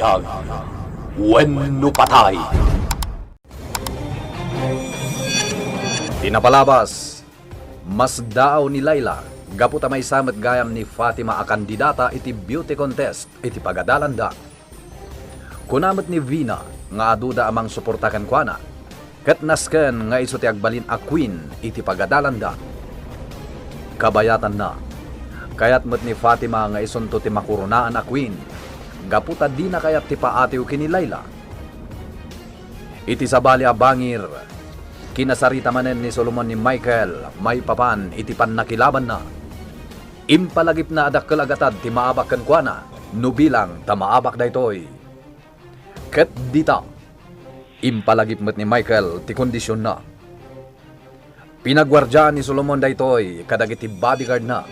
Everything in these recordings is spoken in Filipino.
BIAG WENU PATAY. Tinapalabas, mas daaw ni Laila, gaputa may samet gayam ni Fatima a kandidata iti beauty contest iti pagadalanda. Kunamot ni Vina nga aduda amang suportakan kwa na, ket nasken nga iso ti agbalin a queen iti pagadalanda. Kabayatan na, kayat met ni Fatima nga isunto ti makurunaan a queen, gaputa di na kayat ti paatiw kini Laila. Iti sabali a bangir, kinasarita manen ni Solomon ni Michael, may papan iti pannakilaban na. Impalagip na adakkel agatad ti maabak ken kuana, no bilang ta maabak daytoy. Ket dita, impalagip met ni Michael ti kondisyon na. Pinagwardyaan ni Solomon daytoy kadagiti bodyguard na.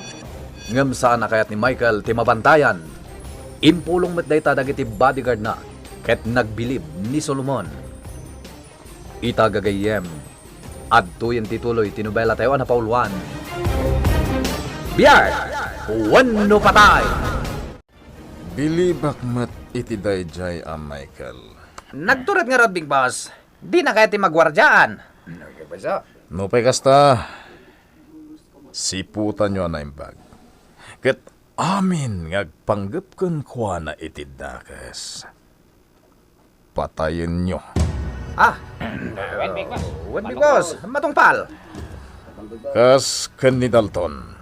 Ngem saan na kayat ni Michael ti mabantayan. Impulong met dayta dagiti bodyguard na, ket nagbilib ni Solomon. Ita gagayem, adtuyen tituloy ti Nobela tayo na pauluan. BIAG WENU PATAY. Bilibak mat iti dayjay a Michael. Nagturat nga rod, Big Boss. Di na kaya ti magwardyaan. No pay kasta, siputan nyo na imbag. Ket amin ngagpanggap ken kwa na iti dakas. Patayin nyo. Wen, Big Boss, matungpal. Kas ken ni Dalton.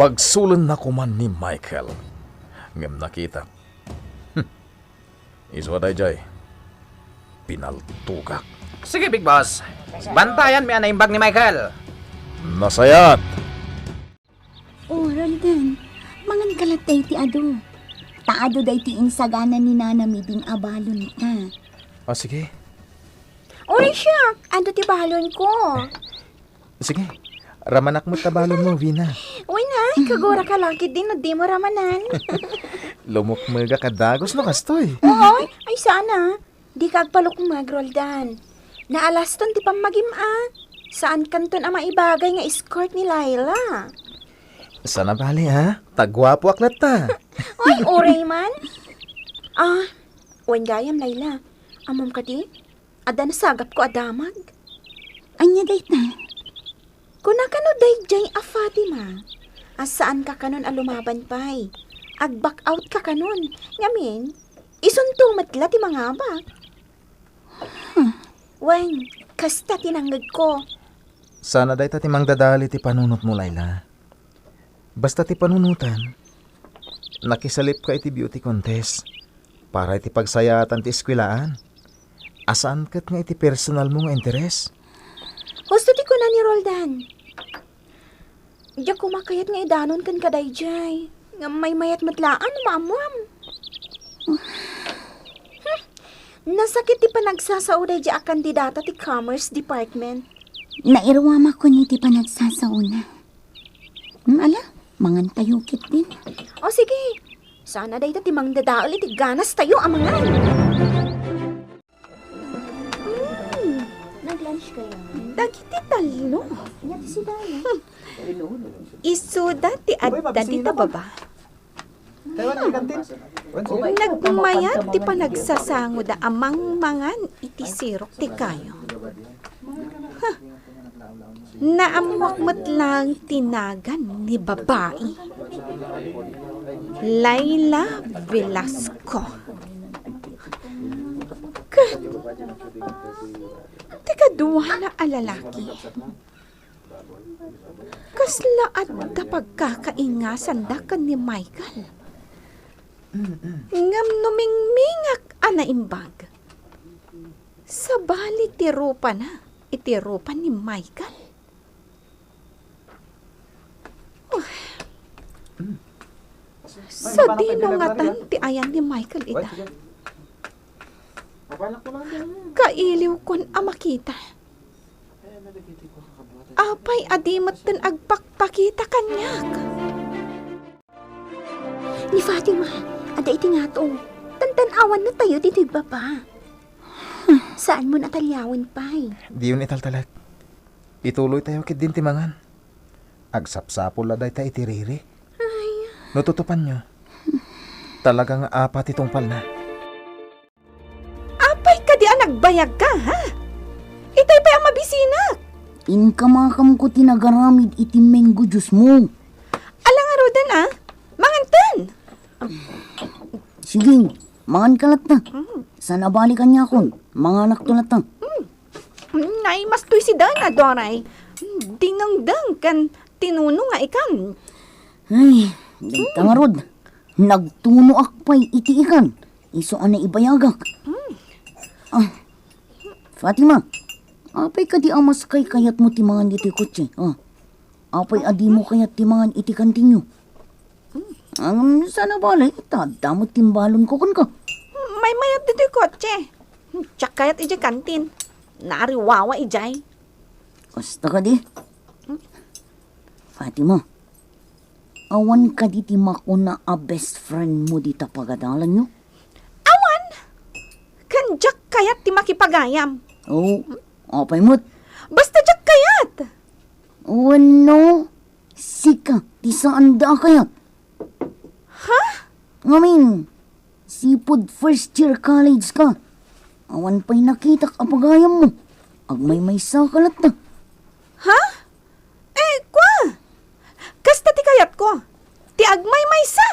Bagsulan na kuman ni Michael. Ngem nakita. Iso dayjay. Pinaltugak. Sige, Big Boss. Bantayan mi anay imbag ni Michael. Nasayat. Roldan, mangan kalatay ti ado. Taado day ti insagana ni Nana Miding abalon ta. Sige. Oy, siya! Ando ti balon ko. Sige. Ramanak mo tabalon mo, Vina. Uy na, kagura ka laki din na di mo ramanan. Lumukmaga kadagos no kastoy. Oy, ay sana. Di kagpalok Roldan. Naalaston ti pamagim-a. Saan kanton ang maibagay nga escort ni Laila? Sana bali ha? Tagwapo aklat ta. Oy, oray man. Wen gayam Laila. Amom ka di? Ada nasagap ko adamag. Anya day ta? Kuna kano day jay a Fatima. Asaan ka kanon a lumaban pay? Ag-back out ka kanon. Ngamin, isunto matla ti mga abak. Wen, kasta tinanggag ko. Sana day ti mangdadali ti panunot mo, Laila. Basta ti panunutan, nakisalip ka iti beauty contest para iti pagsayatan ti eskwilaan. Asaan kat nga iti personal mong interes? Gusto ti ko na ni Roldan. Diya kumakayat nga idanon kan kadayjay. Nga may mayat matlaan, maamuam. Nasakit ti panagsasauday diya a kandidata ti Commerce Department. Nairwama ko ni ti panagsasauna. Ala, mangan tayo kit din. O sige, sana day ti mang dadaol iti ganas tayo amangan. Nag-lunch kayo? Dagiti talo. Yan si Daya. Isuda ti adda ti tababa. Nagmayat ti panagsasango da amang mangan iti sirok ti kayo. Naamwakmat lang tinagan ni babae. Laila Velasco. Tikaduwa na alalaki. Kasla at pagkakaingasan da kan ni Michael. Ngam numingmingak ana imbag. Sabali ti rupa na. Iti rupa ni Michael. Sa dinungatan ti ayan ni Michael ita. Kailiw kon amakita. Apay adimat ten agpakpakita kanyak. Ni Fatima, ada iti nga to. Tantan-awan na tayo dito baba. Saan mo natalyawin pay? Di yun italtalag. Ituloy tayo kit din timangan. Agsapsapol la day ta itiriri. Nututupan nyo. Talagang apat itong pal na. Apay ka di nagbayag ka, ha? Itay pa ang mabisinak. Inkamakam ko tinagaramid iti menggo juice mo. Alang arudan, mangantan. Sige, mangan kalat na. Sana balikan niya akon, mga anak tulat na. Nay, mas tuy si Dana, Doray. Dinangdang kan tinuno nga ikan. Ay, tangarod. Nagtuno akpay iti ikan. Iso anay ibayagak. Fatima, apay ka di amas kay kayat mo timangan iti kutsi. Apay adi mo kayat timangan iti kantinyo. Sana balay, tadamot timbalon ko kun ka. May mayat dito yung kotse. Tsak kayat ijay kantin. Nariwawa ijay. Basta ka di. Fatima, awan ka di timako na a best friend mo di tapagadalan nyo? Awan! Kanjak kayat ti makipagayam. Oo, apay mo't. Basta jak kayat. Wano, sika, di saan da kayat? Ha? Ngamin, sipod first year college ka. Awan pa'y nakita ka pagayam mo. Agmay may sakalat na. Ha? Kwa? Kasta ti kayat ko. Ti agmay maysa.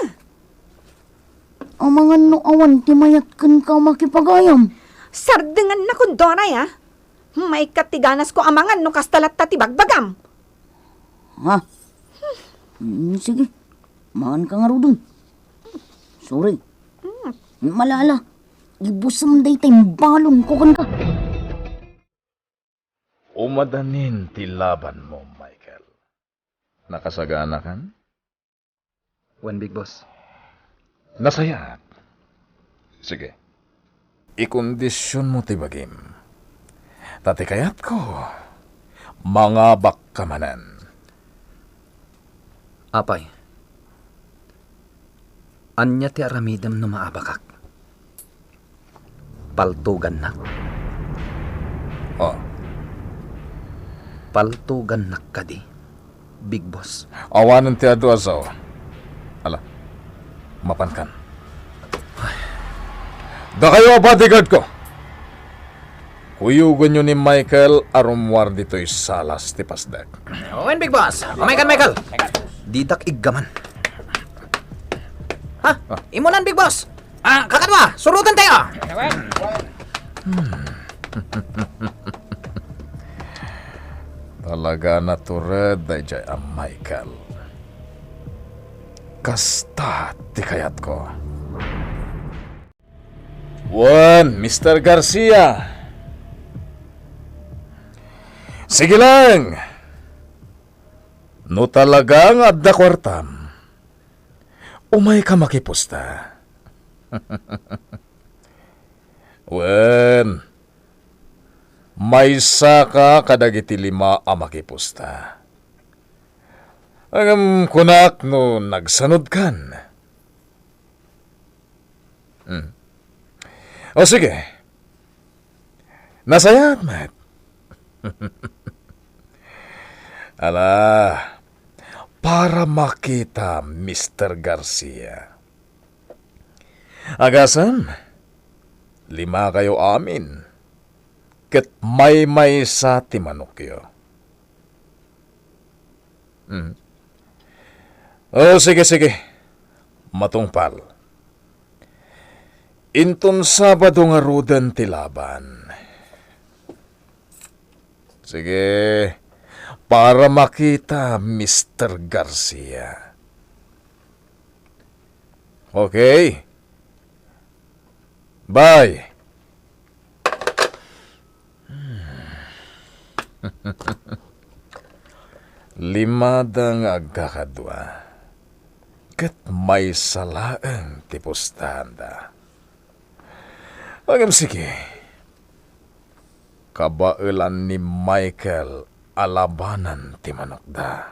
Amangan no awan, timayat kan ka makipagayam. Sardengan na kun Doray, May katiganas ko amangan no kastalat ta ti bagbagam. Ha? Sige, mangan ka nga rudon. Sorry. Malala, ibusam day tayong balon ko kan ka. Umadanin ti laban mo, Michael. Nakasagana kan? When big boss. Nasayat. Sige. Ikondisyon mo ti bagim. Tati kayat ko, mga bakkamanan. Apay, anya ti aramidem no maabakak. Paltugan nak. Paltugan nak kadi, big boss. Awanan ti adu asaw. Ala, mapankan. Da kayo bodyguard ko. Huyugon nyo ni Michael arumwar dito'y salas ti pasdak. When big boss? Michael. Didak iggaman. Ha? Imunan big boss. Kakadwa, surutan tayo. Talaga natured da jay ang Michael. Kasta ti kayat ko. One, Mr. Garcia. Sige lang. No talagang adda kwartam. Umay ka makipusta. Wen, may saka kadagiti lima a makipusta. Agam kunak no nagsanod kan. O sige. Nasayat, Matt. Ala, para makita Mr. Garcia. Agasan, 5 kayo amin. Ket may sa timanokyo. O sige. Matungpal. Inton Sabado nga rudan ti laban. Sige, para makita Mr. Garcia. Okay? Bye! Limadang agkakadwa. Kat may salaang tipustanda. Agam sige. Kabailan ni Michael alabanan ti manokda.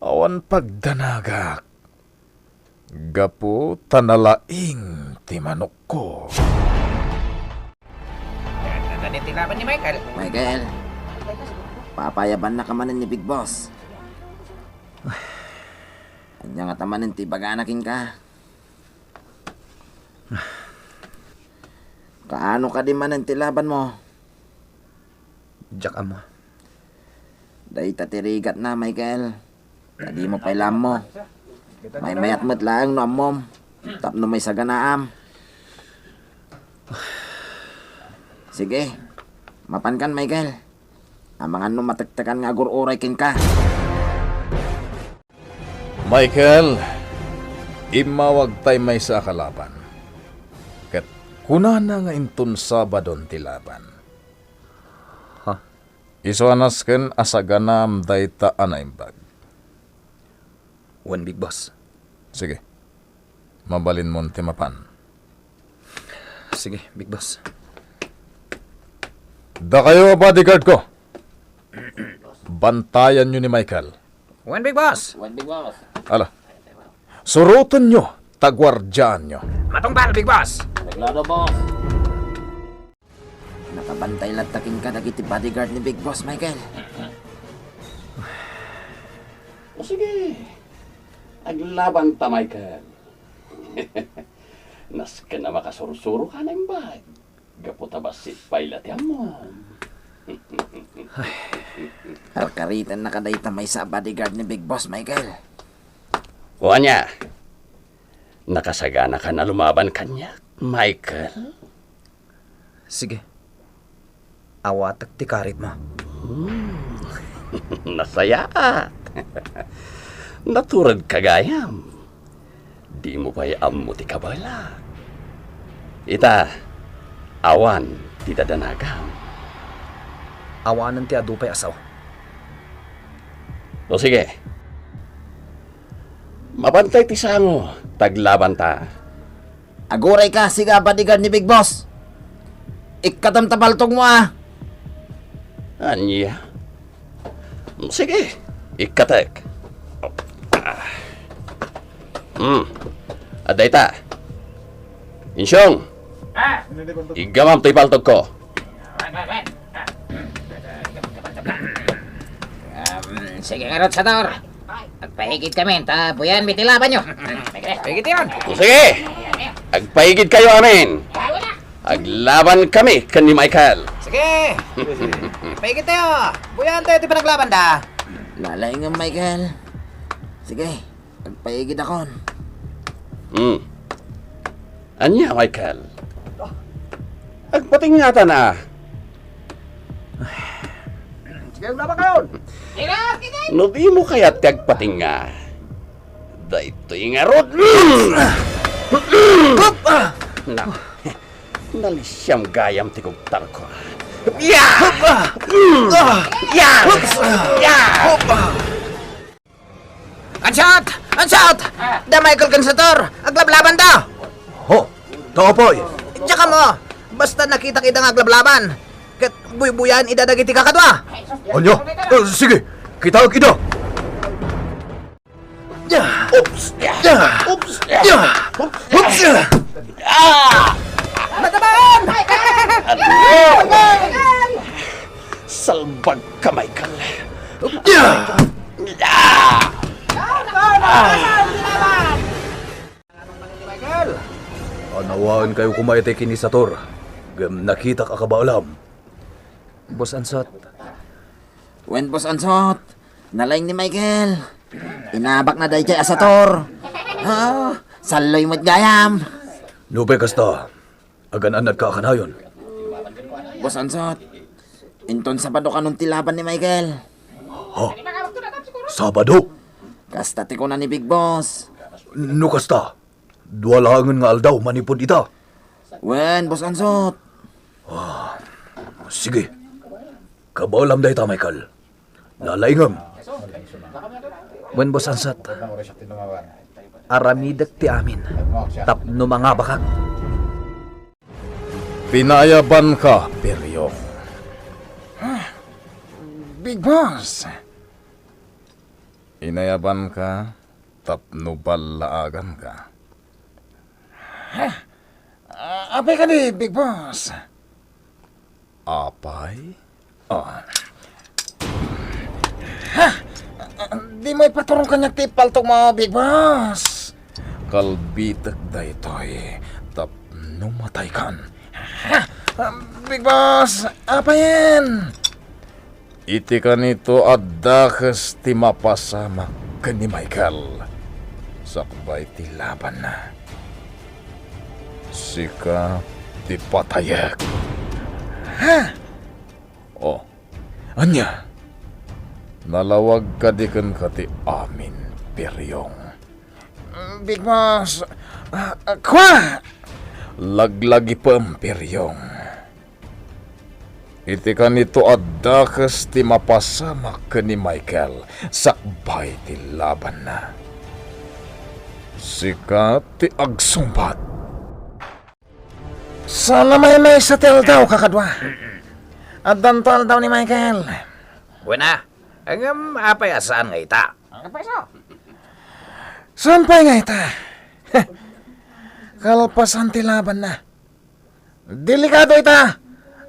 Awan pagdanagak. Gapu tanalaing ti manok ko. Ganit tilaban ni Michael. Michael, papayaban na ka man ni Big Boss. Anya nga tamanin ti baganakin ka. Kaano ka di manin ti laban mo? Jack amo. Day tatirigat na, Michael. Tadi mo pailam mo. May mayat mo't lang no amom. Tapno may saganaam. Sige, mapan kan, Michael. Amangan no matagtagan nga agur-uray kin ka. Michael, imawag tay may sa kalaban. Ket kunana nga inton Sabadon ti laban. Ha? Isuanas ken asaganam dayta anaimbag. Wen big boss. Sige, mabalin mon ti mapan. Sige, big boss. Da kayo bodyguard ko. Bantayan nyo ni Michael. Wen big boss. Ala, surutan nyo, tagwardyaan nyo. Matumbal, big boss. Nakabantay latakin ka dagiti bodyguard ni Big Boss, Michael. O sige, aglaban ta, Michael. Nas ka na makasursuro ka na yung bag. Gaputa ba si pilot yan mo? Alkaritan na kaday tamay sa bodyguard ni Big Boss, Michael. Kuha niya, nakasagana ka na lumaban kanya, Michael. Sige. Awatak ti karit mo. Nasaya. Naturad kagayam. Di mo pa'y amu ti kabala. Ita, awan ti dadanagam. Awanan ti adupay asaw. O sige. Mabantay ti sango, taglaban ta. Aguray ka, siga bodyguard ni Big Boss. Ikatamtabaltog mo ah. Anya? Sige, ikatek. Aday ta. Insyong, igamam to'y paltog ko. Sige nga sa tor. Agpahigit kami, ta buyan bitilaban nyo. Pahigit yun. Sige, agpaigid kayo amin. Aglaban kami kan ni Michael. Sige. Pahigit tayo. Buyan tayo ti panaglaban da. Lalay nga, Michael. Sige, agpaigid akon. Anya, Michael? Agpatingatan na. Sige, laban kayo. No di mo kaya't kagpatinga. Daytoy nga rod. Na, nalisyam gayam ti kugtar ko. Anshot! Anshot! Da Michael Kansator! Aglablaban da! Ho! Topoy! Tsaka mo! Basta nakita-kita nga aglablaban. Kat buy-buyan idadagiti kakadwa. Anya? Sige! Kita kita! Oops! Oops! Oops! Mataban! Salbag ka, Michael. Anawaan kayo kumaite kini sa tor. Nakita ka ba alam? Boss Ansot. Wen Boss Ansot, nalayng ni Michael. Inabak na day jay asator. Saloy mo't gayam. Nube kasta. Agan-anad ka kanayon. Boss Ansot, inton Sabado kanong tilaban ni Michael. Ha? Sabado? Kasta ti ko na ni Big Boss. No kasta. Duwalangan nga aldaw manipod ita. Wen, Boss Ansot. Sige. Kabalam dahi ta, Michael. Lalaingam. Wen Boss Ansot. Aramidak ti amin. Tapno mga bakak. Pinayaban ka, Peryong. Big Boss. Inayaban ka, tapno balaagan ka. Apay ka ni, Big Boss. Apay? Di mo ipaturong kanya tipaltok mo, Big Boss. Kalbitak da ito'y tapno matay kan. Big Boss, apa yan? Iti ka nito adakas ti mapasama ka ni Michael. Sakbay ti laban na. Sika ti patayak. Ha? Oh, anya? Nalawag ka di kan ka ti amin, Piryong. Big Boss, kwa? Laglagi pa ang Piryong. Iti ka nito adakas ti mapasama ka ni Michael. Sakbay ti laban na. Sika ti agsumbat. Sana may sa tel daw kakadwa. At dantol daw ni Michael. Wena, ang apay asaan nga ita? Saan pa nga ita? Kalpasan ti laban na. Delikado ita.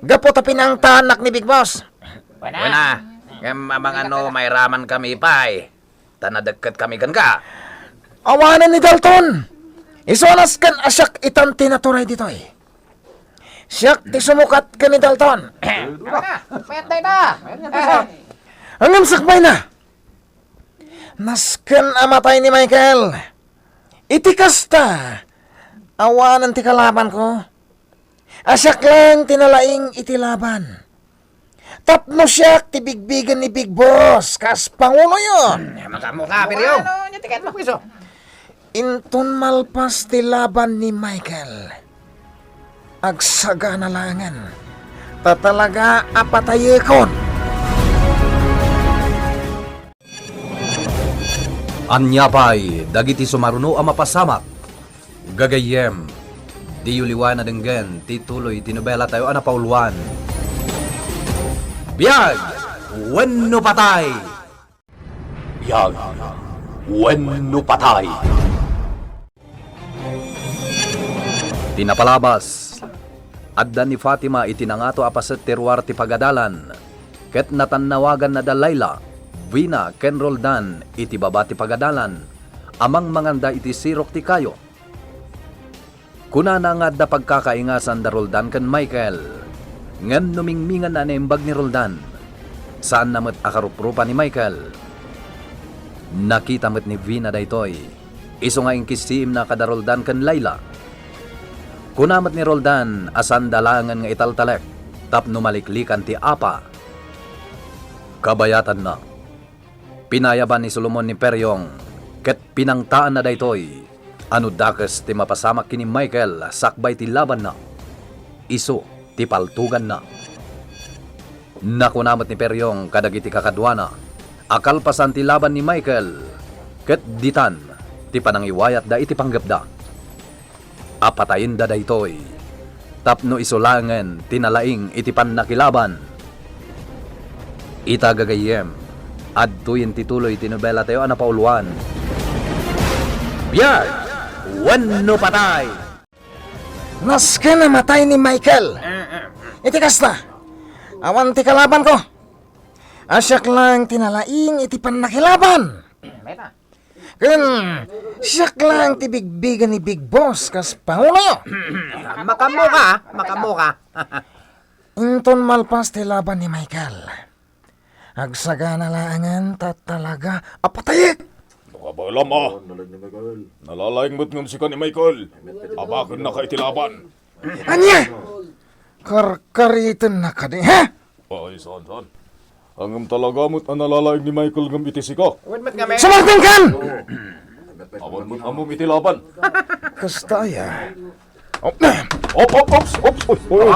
Gapo tapin ang tanak ni Big Boss. Wena, amang ano may raman kami pay. Tanadagkat kami kan ka. Awanan ni Dalton. Isonas kan asyak itan tinaturay ditoy. Siyak ti sumukat ka ni Dalton. Pwede na. Hanggang sakbay na. Nasken amatay ni Michael. Itikas ta. Awanan ti kalaban ko. Asyak lang tinalaing itilaban. Tapno siyak ti bigbigan ni Big Boss. Kas pangulo yun. Makamukha, Piryong. Ano, yung tiket mo, piso. Inton malpas ti laban ni Michael. Agsaga na langan. Tatalaga apatayekon. Anya pay, dagiti sumaruno ang mapasamak. Gagayem, di uliwan na denggen, tituloy tinobela tayo anapauluan. BIAG WENU PATAY! BIAG WENU PATAY! Tinapalabas, adda ni Fatima itinangato apaset terwar ti pagadalan, ket natannawagan na dalayla, Vina ken Roldan iti baba ti pagadalan, amang manganda iti sirok ti kayo. Kuna na nga da pagkakaingasan da Roldan ken Michael, ngan numingmingan na naimbag ni Roldan, saan namat akaruprupa ni Michael. Nakita met ni Vina daytoy, iso nga inkisiim na kada Roldan ken Layla. Kunamat ni Roldan, asan dalangan nga italtalek, tapno maliklikan ti apa. Kabayatan na. Pinayaban ni Solomon ni Peryong, ket pinangtaan na daytoy, ano dakes ti mapasamak kini Michael, sakbay ti laban na. Iso, ti paltugan na. Nakunamat ni Peryong, kadagiti kakadwana, akalpasan ti laban ni Michael, ket ditan, ti panangiwayat da iti panggapda. Apatayin da daytoy, tapno isolangen, tinalaing iti pannakilaban. Itagagayem, adtuyin tituloy tinobela tayo anapauluan. BIAG WENU PATAY! Nasken namatay ni Michael. Itikas na. Awan ti kalaban ko. Asyak lang tinalaing iti pannakilaban. Kun, siyak lang ti bigbigan ni Big Boss kas pangulo yo. Makamuka. Inton malpas ti laban ni Michael. Agsaga na laangan tatalaga apatay. Nakabala ma. Nalalaing mo't ngun si ka ni Michael. Abakan na ka itilaban. Anya? Karkaritan na ka di, ha? Ay, saan? Hanggang talaga mo't ang nalalaing ni Michael ngam iti si ka. Sumakting kan! Awan mo't amom itilaban. Kastaya. Ops!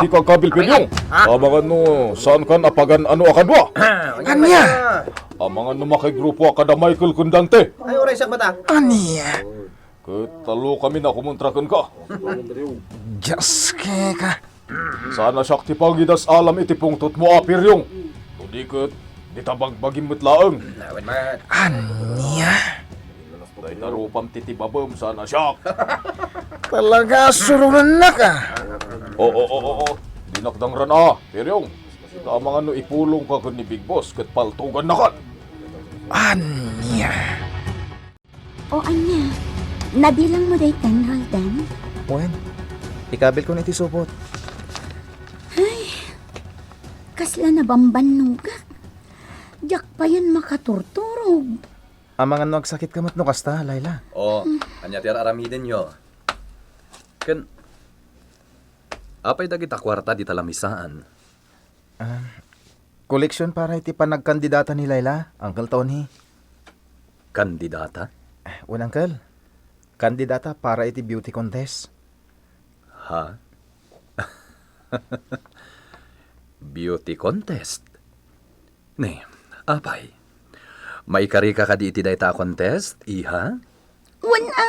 Di ka kabil pinyong. Amangan no, saan kan apagan ano akadwa? Anya? Amangan no makigrupo akada Michael kundante. Ay, oray sa bata. Anya? Ketalo kami na kumontrakan ka. Diyos ke ka. Sana siyak ti pagidas alam iti pungtot mo apiryong. Hindi ket, di tabagbagim mo't laeng. Anya? Dahil narupam titibabam sana siyak. Talaga surunan na ka. Oo. Dinakdang rana, piryong. Tamang ano ipulong ka ni Big Boss ket paltugan na kan. Anya? O anya, nabilang mo daytan, Roldan? Wen, ikabil ko na iti supot. Kasla na bambanugak. Diyak pa yan makaturturog. Amangan no agsakit kamat no kasta, Layla. O, anya tiyar aramiden nyo. Ken, apay dagita kwarta di talamisaan. Koleksyon para iti panagkandidata ni Layla, Uncle Tony. Kandidata? Uncle, kandidata para iti beauty contest. Ha? Beauty contest? Ne, apay. May karika ka di iti dayta contest, iha? Wala.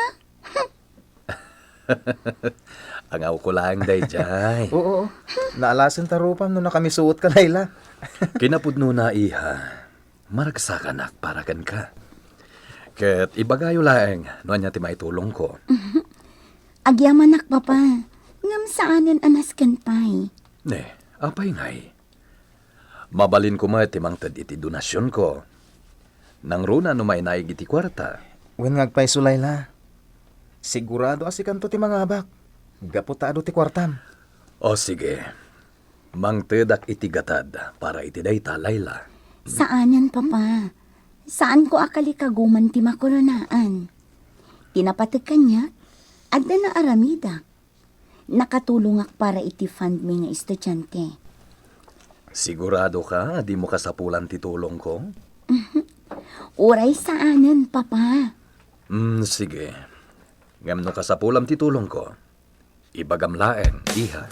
Angaw ko lang day jay. Oo, naalasan tarupam no nakamisuot ka, Layla. Kinapudno na iha. Maragsakan para kan ka. Ket ibagayo laeng, no anya ti maitulong ko. Agyamanak papa. Ngam saanan anas kan pay. Ne, apay ngay. Mabalin ko ma ti mangted iti donasyon ko. Nang runa no may naig iti kwarta. Wen ngagpay so, Layla. Sigurado asikanto ti mga abak. Gaputado ti kwartam. O sige. Mangtedak iti gatad para iti dayta, Layla. Saanan papa? Saan ko akali kaguman ti makoronaan? Tinapatag kanya, adda na aramida. Nakatulungak para iti fund mi nga estudyante. Sigurado ka, di mo kasapulan ti tulong ko? Uray saanan, papa. Sige. Ngam no kasapulam ti tulong ko. Ibagam laeng, iha.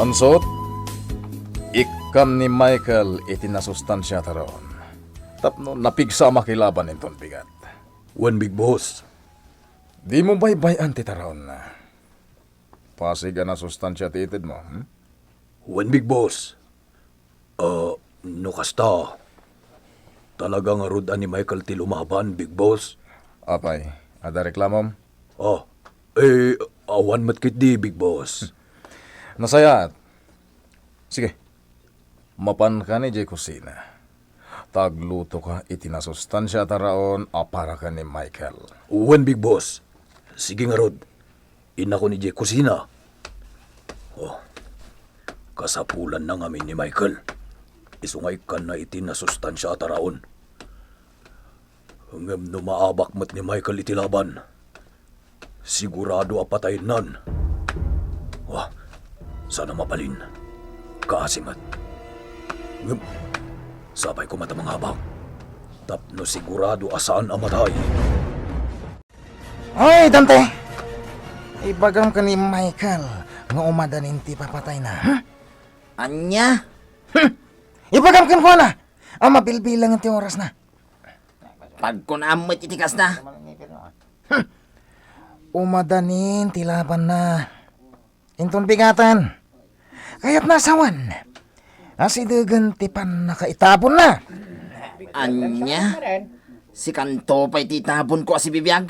Ansot, ikam ni Michael iti nasustansya taron. Tapno napigsa makilaban inton bigat. One big boss. Di mo baybayan ti taron na. Pasiga na sustansya ti itid mo. One big boss. No kasta. Talagang arudan ni Michael ti lumaban, big boss. Apay, ada reklamom? Awan matkit di, big boss. Nasayat. Sige. Mapan ka ni Jay Kusina. Tagluto ka iti nasustansya taraon para ka ni Michael. One big boss. Sige nga rod. Ina ko ni Jay Kusina. Kasapulan na ngamin ni Michael. Isungay ka na iti nasustansya taraon. Hanggang numaabak mat ni Michael iti laban. Sigurado apatayin nan. Sana mapalin. Kaasimat. Sabay ko mata mga abak. Tapno sigurado asaan amatay. Ay, Dante! Ibagam ka ni Michael nga umadanin ti papatay na. Anya? Ibagam ka ko na! Ang mabilbilang ti oras na. Pag kunamit itikas na. Umadanin ti laban na. Inton bigatan. Kaya't nasawan. Asidagan ti pan nakaitabon na. Anya? Si Kanto pa'y titabon ko si Bibiyag?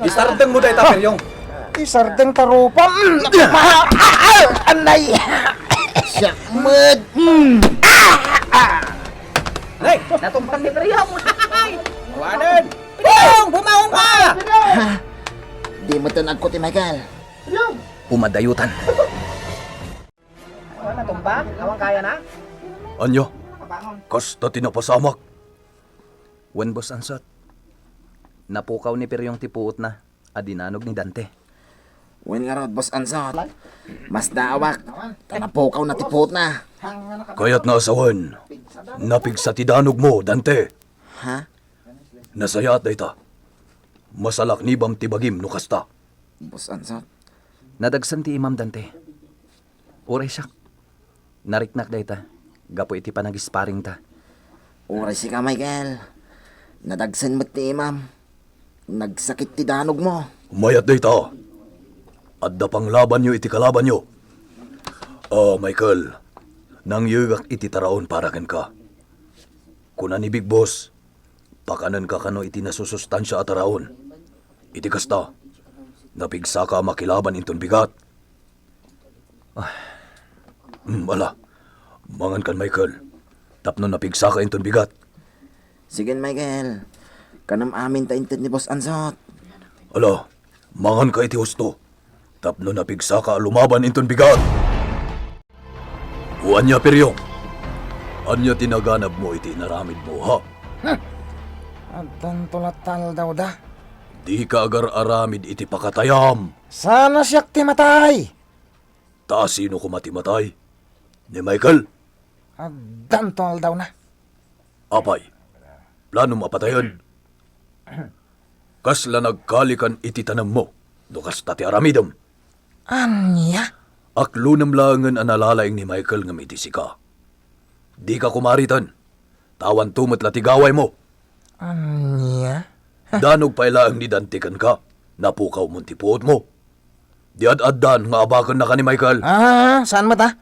Isardeng mo dahi taperyong. Isardeng tarupa. Anay! Siya, mud! Hey, natumpang ni Priyong. Wanan! Priyong, bumaong ka! Di mo tanag ko ti Michael. Pumadayutan. Natumpang? Awang kaya na? Anyo? Kasta tinapasamak. Wen boss ansat. Napukaw ni Peryong tipuot na. Adinanog ni Dante. Wen nga rod, boss Ansot. Mas daawak. Tanapokaw na tipot na. Kaya't naasawan. Napig sa tidanog mo, Dante. Ha? Nasayat day ta. Masalak ni bam tibagim no kasta. Boss Ansot? Nadagsan ti Imam Dante. Oray siya. Nariknak day ta. Gapo iti panag-sparring ta. Oray si ka, Michael. Nadagsan mo't ti Imam. Nagsakit ti danog mo. Umayat day ta. Adda pang laban nyo iti kalaban nyo. Michael. Nang yugak iti taraon para ken ka. Kuna ni Big Boss. Pakanan ka kano iti nasusustansya at taraon. Iti kasta. Napigsa ka makilaban inton bigat. Ala, mangan kan Michael. Tapno napigsa ka inton bigat. Sige, Michael. Kanam amin ta inted ni Boss Ansot. Ala, mangan ka iti husto. Tapno napigsa ka lumaban inton bigat. Uanya Peryong. Anya tinaganap mo iti naramid mo, ha? Adan tulatal daw da. Di ka agar aramid iti pakatayam. Sana siyak ti matay. Ta sino kumati-matay? Ni Michael? Adan tol daw na. Apay, plano mapatayon. Kasla nagkalikan iti tanam mo, dukas tati aramidam. Anya? Aklo namlangan ang nalalaing ni Michael nga mitisi ka. Di ka kumaritan. Tawan tumot latigaway mo. Anya? Danog pailaang nidantikan ka. Napukaw mong tipuot mo. Diad-addan nga abakan na ka ni Michael. Saan mo ta?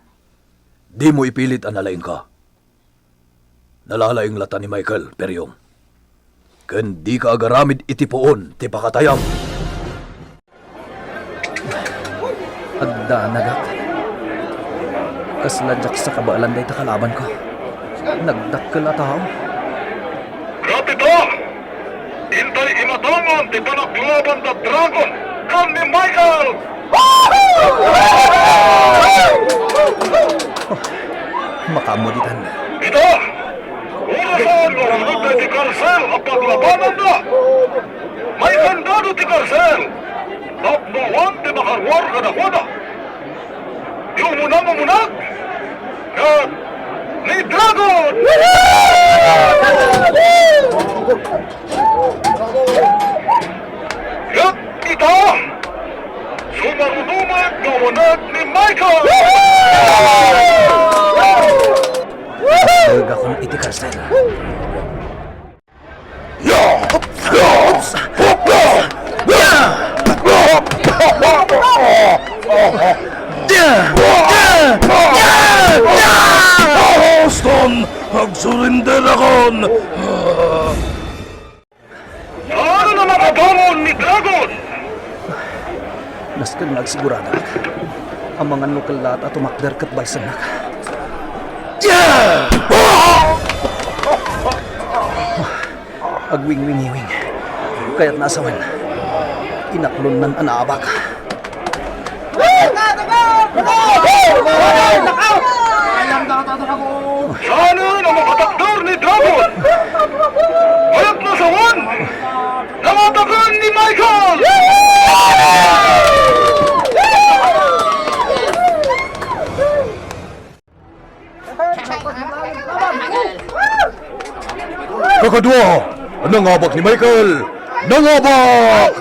Di mo ipilit ang nalaing ka. Nalalaing lata ni Michael, Peryong. Ken di ka agaramid itipoon, ti pakatayam. Adda nagak. Kasladyak sa kabaalan day takalaban ko. Nagdakkel a tao. Kapito! Hintay imatangon ti panaglaban da dragon kan ni Michael! Makamuditan. Ito! Urasan mo sunod na ti karsel ang paglabanan na! May kandado ti karsel! Tapnawan ti makarwar ka na kwada! Yung munang mamunag! At ni Dragon! At ito! Sumarunumag na wanag ni Michael! Huwag akong itikarsel. Boston! Mag-surrender akon! Ano na makabangon ni Dragon? Naskan nagsigurada. Ang mga nukalat at umakder kat balsan na ka. Agwing-wingiwing. Kaya't nasawan. Inaklon ng anaabak. Sana na makatakdar ni Dragon! Kaya't nasawan! Namatakan ni Michael! Kakadwa! Nangabak ni Michael! Nangabak!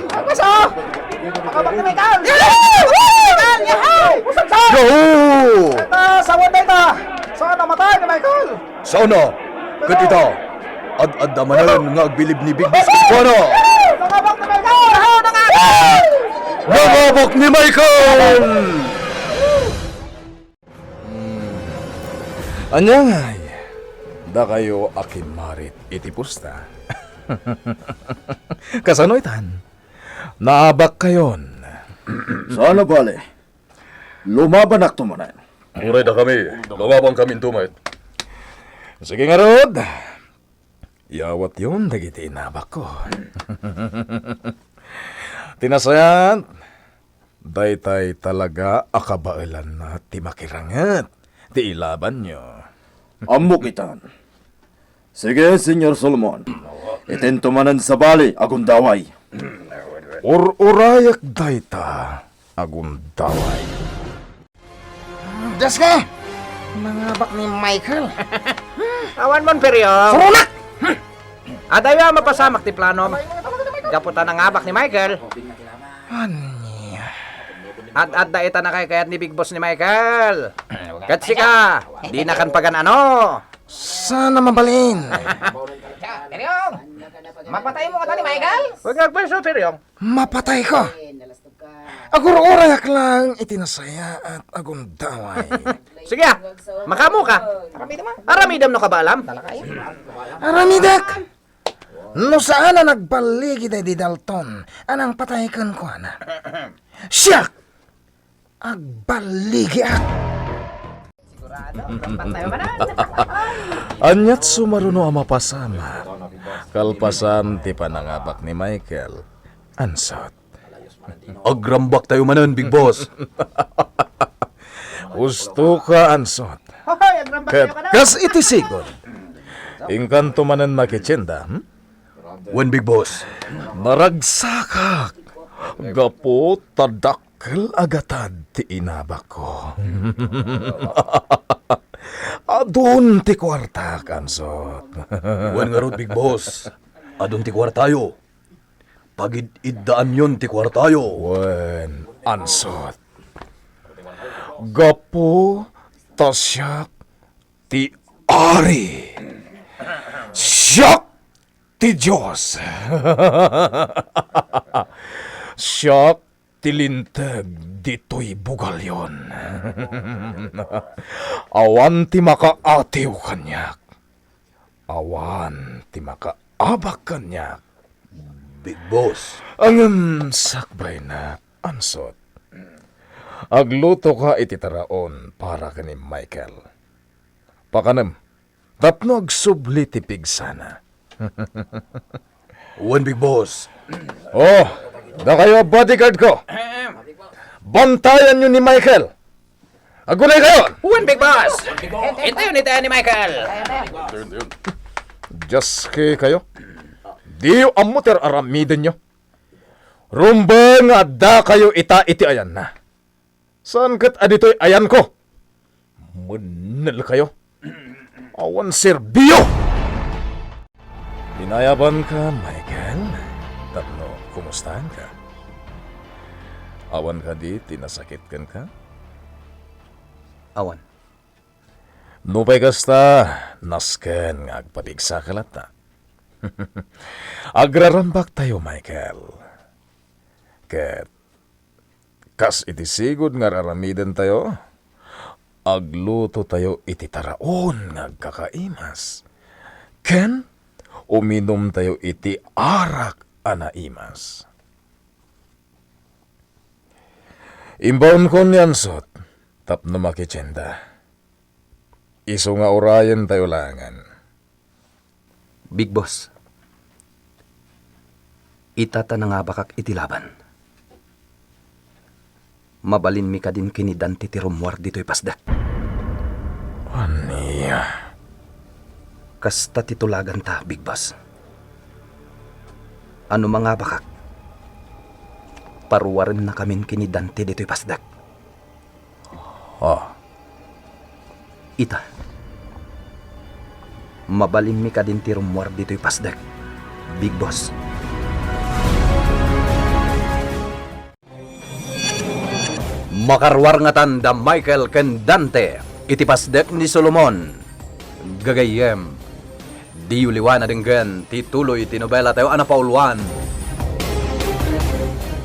Yahoo! Sawan day ta! Saan namatay ni Michael? Sauna! Katita! Ad-ad damanan nga agbilib ni Big Biscuit ko na! Nangabak ni Michael! Nangabak ni Michael! Anyangay, da kayo akin marit itipusta. Kasanoitan, naabak kayon. Sana bale. Lumaban ak tumanan. Uray da kami, lumabang kami tumait. Sige nga Rod, yawat yun dagiti inabak ko. Tinasayan, daytay talaga akabailan na timakirangat, ti ilaban nyo. Amok itan. Sige, Senyor Solomon. Itentumanan sa bali, agundaway. Urayak dayta, agundaway. Diyos ka! Nangabak ni Michael. Awan mon peryo. Surunak! Adayo mapasamak ti plano. Gaputan nangabak ni Michael. At ita na kay kayat ni Big Boss ni Michael. Katsi ka, di na kan pagan ano. Sana mabalin. Peryong, mapatay mo ka ni Michael? Huwag nagpwesto, Peryong. Mapatay ko. Agur-urayak lang itinasaya at agundaway. Sige, makamu ka. Aramidam no ka ba alam? Aramidak! No saan na nagbaligi di Dalton, anang patay kan ko na. Siyak! agbaligi ak. Anyat sumaruno ang mapasama. Kalpasan ti panangabak ni Michael. Ansot. Agrambak tayo manan, Big Boss. Gusto ka, Ansot. Ket kas iti sigon. Ingkanto manan makitsenda, When, Big Boss? Naragsakak. Gapo tadakkel agatad ti inabak ko. Adun ti kwarta, Ansot. When nga rod, Big Boss? Adun ti kwartayo. Pagid iddaan yun ti kwartayo. Wen, Ansot. Gapo tasyak ti ari. Siyak ti Diyos. Siyak ti linteg dito'y bugalyon. Awan ti makaatiw kanyak. Awan ti makaabak kanyak. Big Boss. Ang sakbay na, Ansot. Agluto ka iti taraon para kani Michael. Pakanam, tapno agsubli ti pigsana. When, Big Boss? Oh, da kayo bodyguard ko. Bantayan nyo ni Michael. Agunay kayo! Uwan, Big Boss! Ito ni Michael. Just kayo. Di yung amuter aramiden nyo. Rumba nga da kayo iti ayan na. Saan kat adito'y ayan ko? Munal kayo. Awan serbiyo! Dinayaban ka, Michael. Tapno, kumustahan ka? Awan ka di, tinasakitkan ka? Awan. Nupay kasta, nasken nga agpabigsa ka lata. Agrarambak tayo, Michael. Ket, kas iti sigod nga raramidan tayo, agluto tayo iti taraon nga kakaimas. Ken, uminom tayo iti arak anaimas. Imbaon ko niyansot, tapno makitsenda. Iso nga orayan tayo langan. Big Boss. Itata na nga bakak itilaban. Mabalin mi ka din kinidan ti rumwar dito'y pasdak. Aniya. Kasta titulagan ta, Big Boss. Ano mga bakak? Paruwarin na kamin kinidan ti dito'y pasdak. Oh, Ita. Mabalin mi ka din ti rumwar dito'y pasdak, Big Boss. Makarwar nga tanda Michael ken Dante, iti pasdek ni Solomon. Gagayem, di uliwan na dinggan, tituloy ti nobela tayo anapauluan.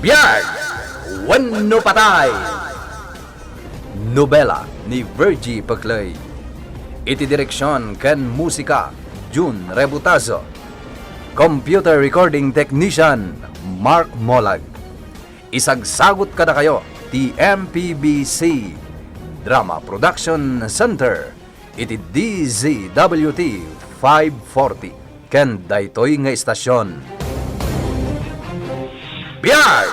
BIAG WENU PATAY! Nobela ni Virgie Paclay. Iti direksyon ken musika, June Rebutazo. Computer recording technician, Mark Molag. Isagsagot kada kayo, TMPBC Drama Production Center. Iti DZWT 540 ken daytoy nga istasyon. BIAG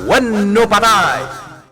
WENU PATAY!